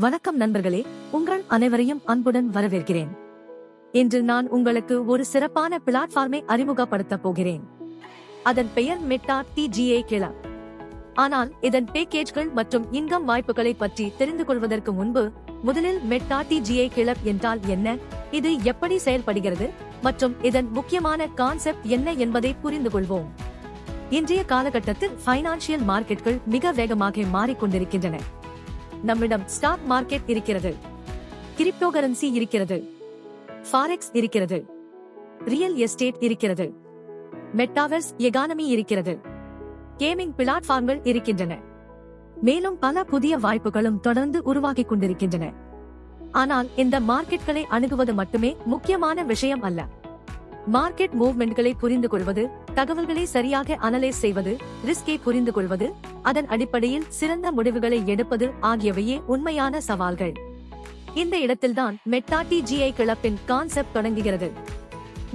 வணக்கம் நண்பர்களே, உங்கள் அனைவரையும் அன்புடன் வரவேற்கிறேன். இன்று நான் உங்களுக்கு ஒரு சிறப்பான பிளாட்ஃபார்மை அறிமுகப்படுத்தப் போகிறேன். அதன் பெயர் மெட்டா TGA கிளப். ஆனால் இதன் பேக்கேஜ்கள் மற்றும் இன்கம் வாய்ப்புகளை பற்றி தெரிந்து கொள்வதற்கு முன்பு முதலில் மெட்டா TGA கிளப் என்றால் என்ன, இது எப்படி செயல்படுகிறது மற்றும் இதன் முக்கியமான கான்செப்ட் என்ன என்பதை புரிந்து கொள்வோம். இன்றைய காலகட்டத்தில் ஃபைனான்சியல் மார்க்கெட்கள் மிக வேகமாக மாறிக்கொண்டிருக்கின்றன. நம்மிடம் ஸ்டாக் மார்க்கெட் இருக்கிறது, கிரிப்டோகரன்சி இருக்கிறது, ஃபாரெக்ஸ் இருக்கிறது, ரியல் எஸ்டேட் இருக்கிறது, மெட்டாவர்ஸ் எகானமி இருக்கிறது, கேமிங் பிளாட்ஃபார்ம்கள் இருக்கின்றன. மேலும் பல புதிய வாய்ப்புகளும் தொடர்ந்து உருவாகிக் கொண்டிருக்கின்றன. ஆனால் இந்த மார்க்கெட்களை அணுகுவது மட்டுமே முக்கியமான விஷயம் அல்ல. மார்க்கெட் மூவ்மெண்ட்களை புரிந்து கொள்வது, தகவல்களை சரியாக அனலைஸ் செய்வது, ரிஸ்கை புரிந்து கொள்வது, அதன் அடிப்படையில் சிறந்த முடிவுகளை எடுப்பது ஆகியவையே உண்மையான சவால்கள். இந்த இடத்தில்தான் மெட்டா TGA கிளப்பின் கான்செப்ட் தொடங்குகிறது.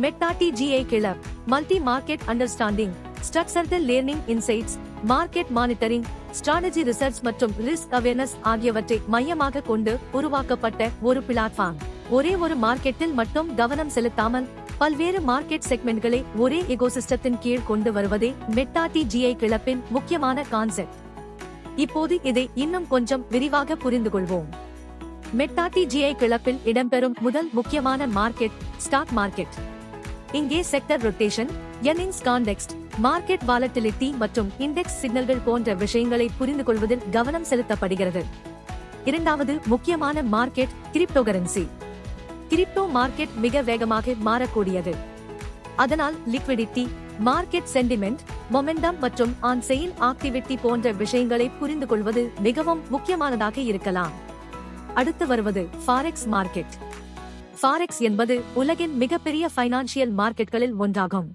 Meta TGA club multi market understanding, structured learning insights, market monitoring, strategy research மற்றும் ரிஸ்க் அவேர்னஸ் ஆகியவற்றை மையமாக கொண்டு உருவாக்கப்பட்ட ஒரு பிளாட்ஃபார்ம். ஒரே ஒரு மார்க்கெட்டில் மட்டும் கவனம் செலுத்தாமல் பல்வேறு மார்க்கெட் செக்மெண்ட்களை ஒரே எகோசிஸ்டத்தின் கீழ் கொண்டு வருவதே மெட்டா TGA கிளப்பின் முக்கியமான கான்செப்ட். இப்போது இதை இன்னும் கொஞ்சம் விரிவாக புரிந்து கொள்வோம். மெட்டா TGA கிளப்பில் இடம்பெறும் முதல் முக்கியமான மார்க்கெட் ஸ்டாக் மார்க்கெட். இங்கே sector rotation, earnings context, market volatility மற்றும் இண்டெக்ஸ் சிக்னல்கள் போன்ற விஷயங்களை புரிந்து கொள்வதில் கவனம் செலுத்தப்படுகிறது. இரண்டாவது முக்கியமான மார்க்கெட் கிரிப்டோகரன்சி. கிரிப்டோ மார்க்கெட் மிக வேகமாக மாறக்கூடியது. அதனால் லிக்விடிட்டி, மார்க்கெட் சென்டிமெண்ட், மொமெண்டம் மற்றும் ஆன் செயின் ஆக்டிவிட்டி போன்ற விஷயங்களை புரிந்து கொள்வது மிகவும் முக்கியமானதாக இருக்கலாம். அடுத்து வருவது ஃபாரெக்ஸ் மார்க்கெட். ஃபாரெக்ஸ் என்பது உலகின் மிகப்பெரிய ஃபைனான்சியல் மார்க்கெட்களில் ஒன்றாகும்.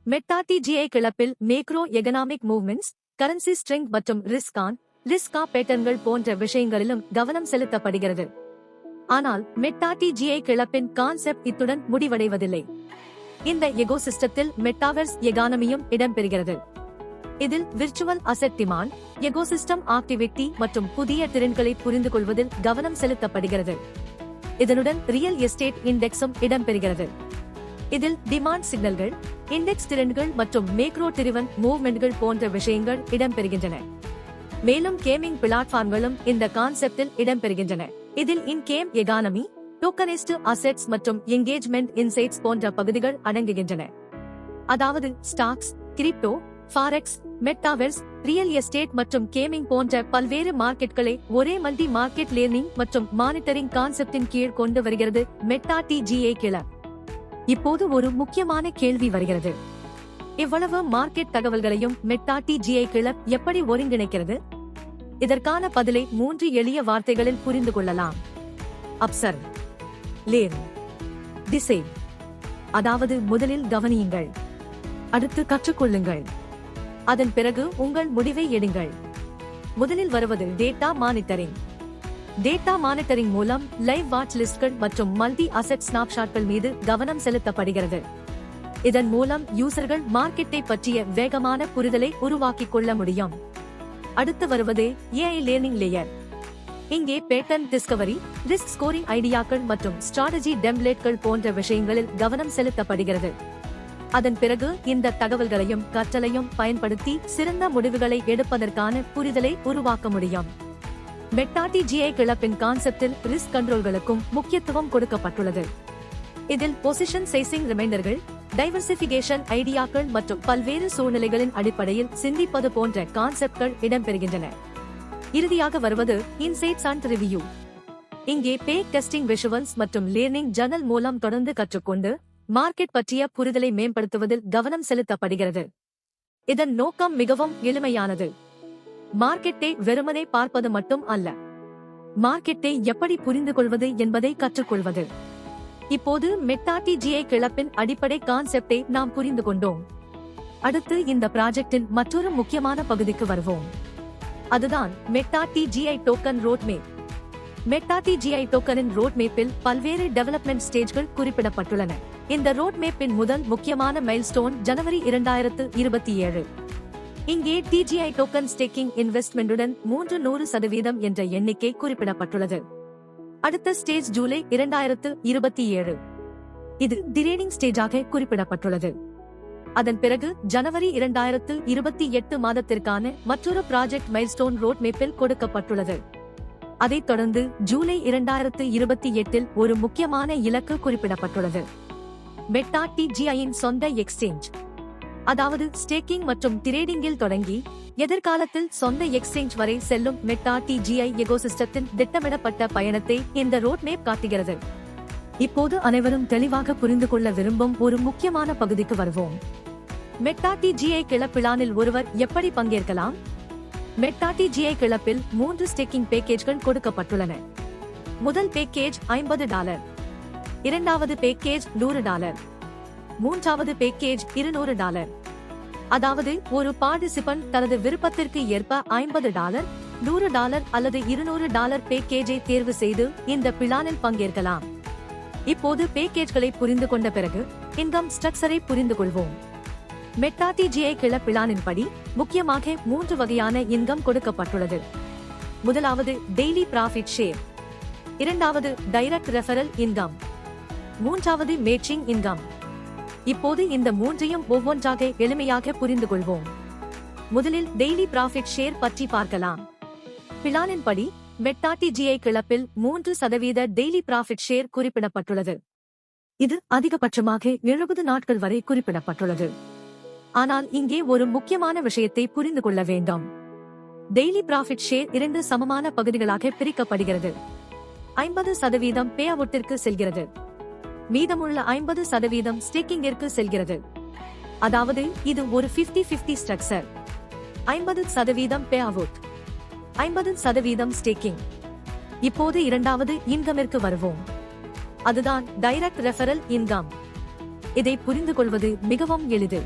மெட்டா TGA கிளப்பில் macro economic movements, currency strength மற்றும் ரிஸ்க் பேட்டர்ன்கள் போன்ற விஷயங்களிலும் கவனம் செலுத்தப்படுகிறது. ஆனால் மெட்டா TGA கிளப்பின் கான்செப்ட் இத்துடன் முடிவடைவதில்லை. இந்த எகோசிஸ்டத்தில் மெட்டாவர்ஸ் எகானமியும் இடம்பெறுகிறது. இதில் விர்ச்சுவல் அசெட் டிமாண்ட், எகோசிஸ்டம் ஆக்டிவிட்டி மற்றும் புதிய திறன்களை புரிந்து கொள்வதில் கவனம் செலுத்தப்படுகிறது. இதனுடன் ரியல் எஸ்டேட் இண்டெக்ஸும் இடம்பெறுகிறது. இதில் டிமாண்ட் சிக்னல்கள், இண்டெக்ஸ் திறன்கள் மற்றும் மேக்ரோ டிரிவன் மூவ்மெண்ட்கள் போன்ற விஷயங்கள் இடம்பெறுகின்றன. மேலும் கேமிங் பிளாட்ஃபார்ம்களும் இந்த கான்செப்டில் இடம்பெறுகின்றன. இதில் இன்-கேம் எகானமி, டோக்கனைஸ்டு அசெட்ஸ் மற்றும் என்கேஜ்மெண்ட் இன்சைட்ஸ் போன்ற பகுதிகள் அடங்குகின்றன. அதாவது stocks, crypto, forex, metaverse, real estate மற்றும் கேமிங் போன்ற பல்வேறு மார்க்கெட்களை ஒரே மல்டி மார்க்கெட் லேர்னிங் மற்றும் மானிட்டரிங் கான்செப்டின் கீழ் கொண்டு வருகிறது மெட்டா TGA கிளப். இப்போது ஒரு முக்கியமான கேள்வி வருகிறது. இவ்வளவு மார்க்கெட் தகவல்களையும் மெட்டா TGA கிளப் எப்படி ஒருங்கிணைக்கிறது? இதற்கான பதிலை 3 எளிய வார்த்தைகளில் புரிந்து கொள்ளலாம். Observe, learn, decide. அதாவது முதலில் கவனியுங்கள், அடுத்து கற்றுக்கொள்ளுங்கள், அதன் பிறகு உங்கள் முடிவை எடுங்கள். முதலில் வருவது டேட்டா மானிட்டரிங். டேட்டா மானிட்டரிங் மூலம் லைவ் வாட்ச் லிஸ்ட்கள் மற்றும் மல்டி அசெட் ஸ்னாப்ஷாட்கள் மீது கவனம் செலுத்தப்படுகிறது. இதன் மூலம் யூசர்கள் மார்க்கெட்டை பற்றிய வேகமான புரிதலை உருவாக்கிக் கொள்ள முடியும். அடுத்து வருவது AI லேர்னிங் லேயர். இங்கே பேட்டர்ன் டிஸ்கவரி, ரிஸ்க் ஸ்கோரிங் ஐடியாக்கள் மற்றும் ஸ்ட்ராட்டஜி டெம்ப்ளேட்கள் போன்ற விஷயங்களில் கவனம் செலுத்தப்படுகிறது. அதன் பிறகு இந்த தகவல்களையும் கற்றலையும் பயன்படுத்தி சிறந்த முடிவுகளை எடுப்பதற்கான புரிதலை உருவாக்க முடியும். மெட்டா TGA கிளப்பின் கான்செப்டில் ரிஸ்க் கண்ட்ரோல்களுக்கும் முக்கியத்துவம் கொடுக்கப்பட்டுள்ளது. இதில் பொசிஷன் சைசிங் ரிமைண்டர்கள், டைவர்சிபிகேஷன் ஐடியாக்கள் மற்றும் பல்வேறு சூழ்நிலைகளின் அடிப்படையில் சிந்திப்பது போன்ற கான்செப்ட்கள் இடம்பெறுகின்றன. இறுதியாக வருவது இன்சைட்ஸ் அண்ட் ரிவ்யூ. இங்கே பேக் டெஸ்டிங், விஷுவல்ஸ் மற்றும் லேர்னிங் ஜர்னல் மூலம் தொடர்ந்து கற்றுக்கொண்டு மார்க்கெட் பற்றிய புரிதலை மேம்படுத்துவதில் கவனம் செலுத்தப்படுகிறது. இதன் நோக்கம் மிகவும் எளிமையானது. மார்க்கெட்டை வெறுமனே பார்ப்பது மட்டும் அல்ல, மார்க்கெட்டை எப்படி புரிந்து கொள்வது என்பதை கற்றுக்கொள்வது. இப்போது மெட்டா TGA கிளப்பின் அடிப்படை கான்செப்டை நாம் புரிந்து கொண்டோம். அடுத்து இந்த ப்ராஜெக்டின் மற்றொரு முக்கியமான பகுதிக்கு வருவோம். அதுதான் Meta TGA token roadmap. Meta TGA டோக்கனின் ரோட்மேப்பில் பல்வேறு டெவலப்மெண்ட் ஸ்டேஜ்கள் குறிப்பிடப்பட்டுள்ளன. இந்த ரோட்மேப்பின் முதல் முக்கியமான மைல்ஸ்டோன் ஜனவரி 2027. இங்கே டிஜிஐ டோக்கன் ஸ்டேக்கிங் இன்வெஸ்ட்மெண்டுடன் 300% என்ற எண்ணிக்கை குறிப்பிடப்பட்டுள்ளது. அடுத்த ஸ்டேஜ் ஜூலை 2027. இது டிரேடிங் ஸ்டேஜாக குறிப்பிடப்பட்டுள்ளது. அதன் பிறகு ஜனவரி 2028 மாதத்திற்கான மற்றொரு ப்ராஜெக்ட் மைல்ஸ்டோன் ரோட் மேப்பில் கொடுக்கப்பட்டுள்ளது. அதைத் தொடர்ந்து ஜூலை 2028 ஒரு முக்கியமான இலக்கு குறிப்பிடப்பட்டுள்ளது. மெட்டா டிஜிஐயின் சொந்த எக்ஸ்சேஞ்ச், அதாவது ஸ்டேக்கிங் மற்றும் டிரேடிங்கில் தொடங்கி எதிர்காலத்தில் சொந்த எக்ஸ்சேஞ்ச் வரை செல்லும் மெட்டா டிஜிஐ எகோசிஸ்டத்தின் திட்டமிடப்பட்ட பயணத்தை இந்த ரோட் மேப் காட்டுகிறது. இப்போது அனைவரும் தெளிவாக புரிந்து கொள்ள விரும்பும் ஒரு முக்கியமான பகுதிக்கு வருவோம். மெட்டா டிஜிஐ கிளப்பிலானில் ஒருவர் எப்படி பங்கேற்கலாம்? மெட்டா டிஜிஐ கிளப்பில் 3 ஸ்டேக்கிங் பேக்கேஜ்கள் கொடுக்கப்பட்டுள்ளன. முதல் பேக்கேஜ் $50, இரண்டாவது பேக்கேஜ் $100, மூன்றாவது பேக்கேஜ் $200. அதாவது ஒரு பார்ட்டிசிபென்ட் தனது விருப்பத்திற்கு ஏற்ப $50, $100 அல்லது $200 பேக்கேஜை தேர்வு செய்து இந்த பிளானில் பங்கேற்கலாம். இப்போது பேக்கேஜ்களை புரிந்து கொண்ட பிறகு இன்கம் ஸ்ட்ரக்சரை புரிந்து கொள்வோம். மெட்டா டிஜிஐ கிளப்பிலானின் படி முக்கியமாக 3 வகையான இன்கம் கொடுக்கப்பட்டுள்ளது. முதலாவது டெய்லி ப்ராஃபிட் ஷேர், இரண்டாவது டைரக்ட் ரெஃபரல் இன்கம், மூன்றாவது மேட்சிங் இன்கம். இப்போது இந்த மூன்றையும் ஒவ்வொன்றாக எளிமையாக புரிந்து கொள்வோம். முதலில் டெய்லி ப்ராஃபிட் ஷேர் பற்றி பார்க்கலாம். பிளானின் படி மெட்டா டிஜிஐ கிளப்பில் 3% டெய்லி ப்ராஃபிட் ஷேர் குறிப்பிடப்பட்டுள்ளது. இது அதிகபட்சமாக 70 நாட்கள் வரை குறிப்பிடப்பட்டுள்ளது. ஆனால் இங்கே ஒரு முக்கியமான விஷயத்தை புரிந்து கொள்ள வேண்டும். டெய்லி ப்ராஃபிட் ஷேர் 2 சமமான பகுதிகளாக பிரிக்கப்படுகிறது. 50% பே அவுட்டிற்கு செல்கிறது, மீதமுள்ள 50% ஸ்டேக்கிங்கிற்கு செல்கிறது. அதாவது இது ஒரு 50-50 ஸ்ட்ரக்சர். 50% pay out, 50% staking. இப்போது இரண்டாவது இன்கமிற்கு வருவோம். அதுதான் டைரக்ட் ரெஃபரல் இன்கம். இதை புரிந்து கொள்வது மிகவும் எளிது.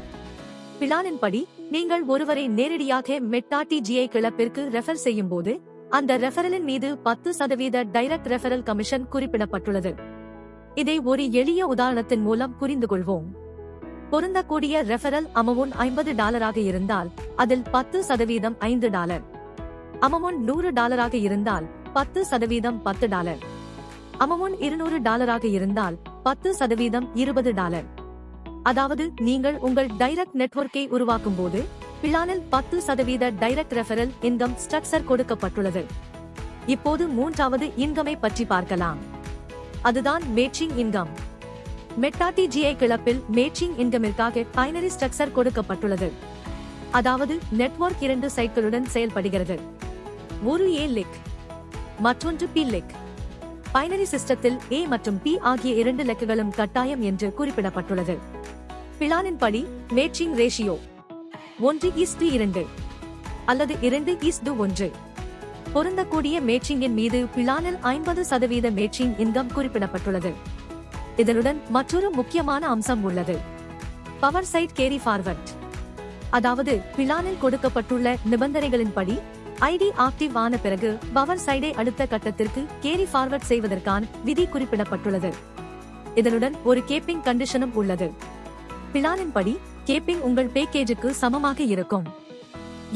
பிளானின் படி நீங்கள் ஒருவரை நேரடியாக மெட்டா டிஜிஐ கிளப்பிற்கு ரெஃபர் செய்யும் போது அந்த ரெஃபரலின் மீது 10% டைரக்ட் ரெஃபரல் கமிஷன் குறிப்பிடப்பட்டுள்ளது. இதை ஒரு எளிய உதாரணத்தின் மூலம் புரிந்து கொள்வோம். பொருந்தக்கூடிய ரெஃபரல் அமௌண்ட் $50 இருந்தால் அதில் 10% $5, அமௌண்ட் $100 இருந்தால் 10% $10, அமௌண்ட் $200 இருந்தால் 10% $20. அதாவது நீங்கள் உங்கள் டைரக்ட் நெட்வொர்க்கை உருவாக்கும் போது பிளானில் 10% டைரக்ட் ரெஃபரல் இன்கம் ஸ்ட்ரக்சர் கொடுக்கப்பட்டுள்ளது. இப்போது மூன்றாவது இன்கமை பற்றி பார்க்கலாம். அதுதான் மேட்சிங் இன்கம். மெட்டா டிஜிஐ கிளப்பில் மேட்சிங் இன்கமிற்காக பைனரி ஸ்ட்ரக்சர் கொடுக்கப்பட்டுள்ளது. அதாவது நெட்வொர்க் 2 சைக்கிளுடன் செயல்படுகிறது. ஒரு ஏ லிக், மற்றொன்று பி லிக். பைனரி சிஸ்டத்தில் ஏ மற்றும் பி ஆகிய 2 லெக்குகளும் கட்டாயம் என்று குறிப்பிடப்பட்டுள்ளது. பிளானின் படி மேட்சிங் ரேஷியோ 1:2 அல்லது 2:1. பொருந்தக்கூடிய மேட்சிங்கின் மீது பிளானில் 50% மேட்சிங் இன்கம் குறிப்பிடப்பட்டுள்ளது. இதனுடன் மற்றொரு முக்கியமான அம்சம் உள்ளது, பவர் சைட் கேரி ஃபார்வர்ட். அதாவது பிளானில் கொடுக்கப்பட்டுள்ள நிபந்தனைகளின்படி ஐடி ஆக்டிவ் ஆன பிறகு பவர் சைடை அடுத்த கட்டத்திற்கு கேரி ஃபார்வர்ட் செய்வதற்கான விதி குறிப்பிடப்பட்டுள்ளது. இதனுடன் ஒரு கேப்பிங் கண்டிஷனும் உள்ளது. பிளானின் படி கேப்பிங் உங்கள் பேக்கேஜுக்கு சமமாக இருக்கும்.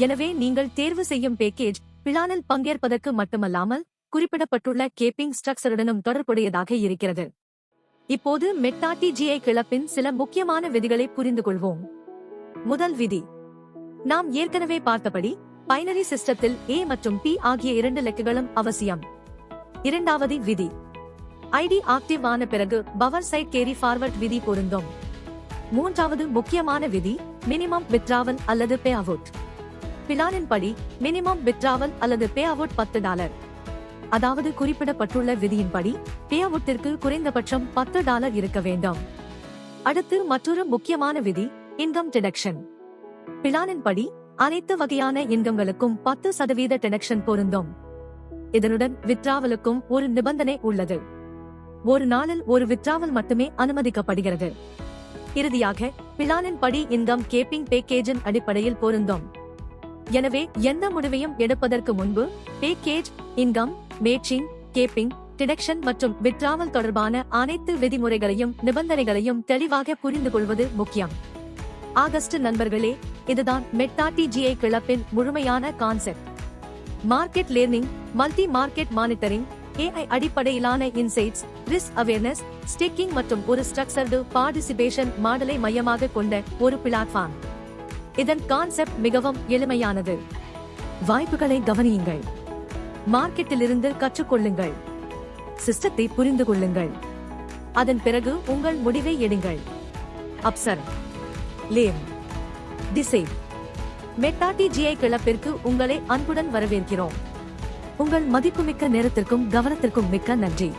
எனவே நீங்கள் தேர்வு செய்யும் பேக்கேஜ் பிளானில் பங்கேற்பதற்கு மட்டுமல்லாமல் குறிப்பிடப்பட்டுள்ள கேப்பிங் ஸ்ட்ரக்சருடனும் தொடர்புடையதாக இருக்கிறது. இப்போது மெட்டா டிஜிஐ கிளப்பின் சில முக்கியமான விதிகளை புரிந்து கொள்வோம். முதல் விதி, நாம் ஏற்கனவே பார்த்தபடி பைனரி சிஸ்டத்தில் ஏ மற்றும் பி ஆகிய 2 லெக்குகளும் அவசியம். இரண்டாவது விதி, ஐடி ஆக்டிவ் ஆன பிறகு பவர் சைட் கேரி ஃபார்வர்ட் விதி பொருந்தும். மூன்றாவது முக்கியமான விதி, மினிமம் வித்ராவல் அல்லது பே அவுட். பிளானின் படி மினிமம் வித்ராவல் அல்லது பே அவுட் $10. அதாவது குறிப்பிடப்பட்டுள்ள விதியின்படி பே அவுட்டிற்கு குறைந்தபட்சம் $10 இருக்க வேண்டும். அடுத்து மற்றொரு முக்கியமான விதி, இன்கம் டிடக்ஷன். பிளானின் படி அனைத்து வகையான இன்கம்களுக்கும் 10% டிடக்ஷன் பொருந்தும். இதனுடன் வித்ராவலுக்கும் ஒரு நிபந்தனை உள்ளது. ஒரு நாளில் ஒரு வித்ராவல் மட்டுமே அனுமதிக்கப்படுகிறது. இறுதியாக பிளானின் படி இன்கம் கேப்பிங் பேக்கேஜின் அடிப்படையில் பொருந்தும். எனவே எந்த முடிவையும் எடுப்பதற்கு முன்பு package, income, matching, capping, deduction மற்றும் வித்ராவல் தொடர்பான அனைத்து விதிமுறைகளையும் நிபந்தனைகளையும் தெளிவாக புரிந்து கொள்வது முக்கியம். ஆகஸ்ட் நண்பர்களே, இதுதான் மெட்டா டிஜிஐ கிளப்பின் முழுமையான concept. Market learning, multi market monitoring, AI அடிப்படையிலான இன்சைட்ஸ், ரிஸ்க் அவேர்னஸ், ஸ்டேக்கிங் மற்றும் ஒரு ஸ்ட்ரக்சர்டு பார்ட்டிசிபேஷன் மாடலை மையமாக கொண்ட ஒரு பிளாட்ஃபார்ம். இதன் கான்செப்ட் மிகவும் எளிமையானது. வாய்ப்புகளை கவனியுங்கள், மார்க்கெட்டிலிருந்து கற்றுக்கொள்ளுங்கள், சிஸ்டத்தை புரிந்து கொள்ளுங்கள், அதன் பிறகு உங்கள் முடிவை எடுங்கள். Observe, learn, decide. Meta TGI கிளப்பிற்கு உங்களை அன்புடன் வரவேற்கிறோம். உங்கள் மதிப்புமிக்க நேரத்திற்கும் கவனத்திற்கும் மிக்க நன்றி.